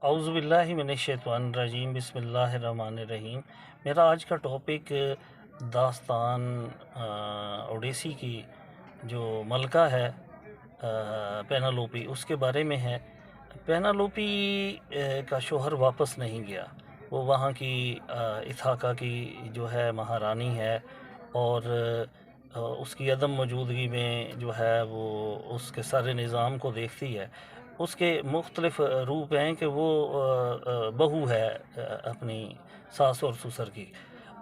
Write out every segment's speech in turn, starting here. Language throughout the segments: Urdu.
اعوذ باللہ من الشیطان الرجیم، بسم اللہ الرحمن الرحیم۔ میرا آج کا ٹاپک داستان اوڈیسی کی جو ملکہ ہے پینالوپی، اس کے بارے میں ہے۔ پینالوپی کا شوہر واپس نہیں گیا، وہ وہاں کی اتھاکا کی جو ہے مہارانی ہے، اور اس کی عدم موجودگی میں جو ہے وہ اس کے سارے نظام کو دیکھتی ہے۔ اس کے مختلف روپ ہیں کہ وہ بہو ہے اپنی ساس اور سسر کی،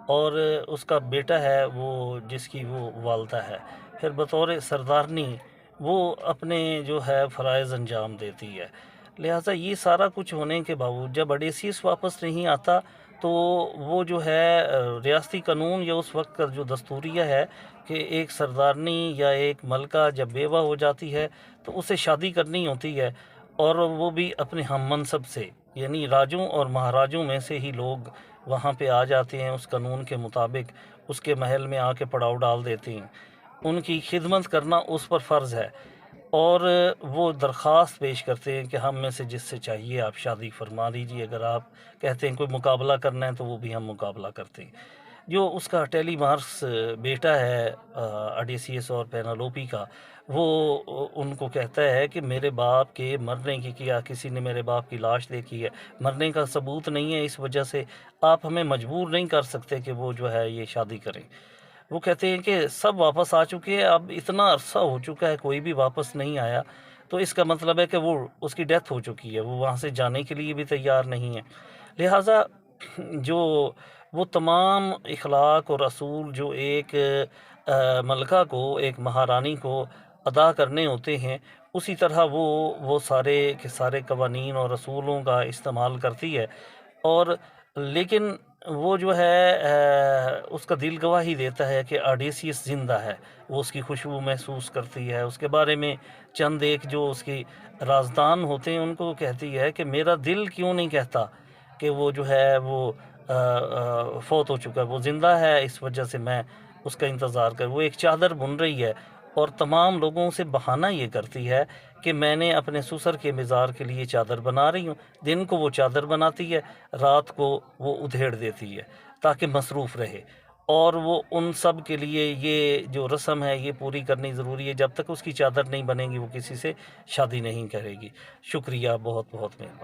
اور اس کا بیٹا ہے وہ جس کی وہ والدہ ہے۔ پھر بطور سردارنی وہ اپنے جو ہے فرائض انجام دیتی ہے۔ لہٰذا یہ سارا کچھ ہونے کے باوجود جب اڈیسیس واپس نہیں آتا تو وہ جو ہے ریاستی قانون یا اس وقت کا جو دستوریہ ہے کہ ایک سردارنی یا ایک ملکہ جب بیوہ ہو جاتی ہے تو اسے شادی کرنی ہوتی ہے، اور وہ بھی اپنے ہم منصب سے، یعنی راجوں اور مہاراجوں میں سے ہی لوگ وہاں پہ آ جاتے ہیں۔ اس قانون کے مطابق اس کے محل میں آ کے پڑاؤ ڈال دیتے ہیں۔ ان کی خدمت کرنا اس پر فرض ہے، اور وہ درخواست پیش کرتے ہیں کہ ہم میں سے جس سے چاہیے آپ شادی فرما لیجیے۔ اگر آپ کہتے ہیں کوئی مقابلہ کرنا ہے تو وہ بھی ہم مقابلہ کرتے ہیں۔ جو اس کا ٹیلی مارس بیٹا ہے اڈیسیس اور پینالوپی کا، وہ ان کو کہتا ہے کہ میرے باپ کے مرنے کی کیا کسی نے میرے باپ کی لاش دیکھی ہے، مرنے کا ثبوت نہیں ہے، اس وجہ سے آپ ہمیں مجبور نہیں کر سکتے کہ وہ جو ہے یہ شادی کریں۔ وہ کہتے ہیں کہ سب واپس آ چکے ہیں، اب اتنا عرصہ ہو چکا ہے کوئی بھی واپس نہیں آیا، تو اس کا مطلب ہے کہ وہ اس کی ڈیتھ ہو چکی ہے، وہ وہاں سے جانے کے لیے بھی تیار نہیں ہے۔ لہٰذا جو وہ تمام اخلاق اور اصول جو ایک ملکہ کو، ایک مہارانی کو ادا کرنے ہوتے ہیں، اسی طرح وہ سارے کے سارے قوانین اور اصولوں کا استعمال کرتی ہے۔ اور لیکن وہ جو ہے اس کا دل گواہی دیتا ہے کہ اڈیسیس زندہ ہے، وہ اس کی خوشبو محسوس کرتی ہے، اس کے بارے میں چند ایک جو اس کی رازدان ہوتے ہیں ان کو کہتی ہے کہ میرا دل کیوں نہیں کہتا کہ وہ جو ہے وہ فوت ہو چکا ہے، وہ زندہ ہے، اس وجہ سے میں اس کا انتظار کر۔ وہ ایک چادر بن رہی ہے اور تمام لوگوں سے بہانہ یہ کرتی ہے کہ میں نے اپنے سسر کے مزار کے لیے چادر بنا رہی ہوں۔ دن کو وہ چادر بناتی ہے، رات کو وہ ادھیڑ دیتی ہے تاکہ مصروف رہے، اور وہ ان سب کے لیے یہ جو رسم ہے یہ پوری کرنی ضروری ہے۔ جب تک اس کی چادر نہیں بنے گی وہ کسی سے شادی نہیں کرے گی۔ شکریہ، بہت بہت مہربانی۔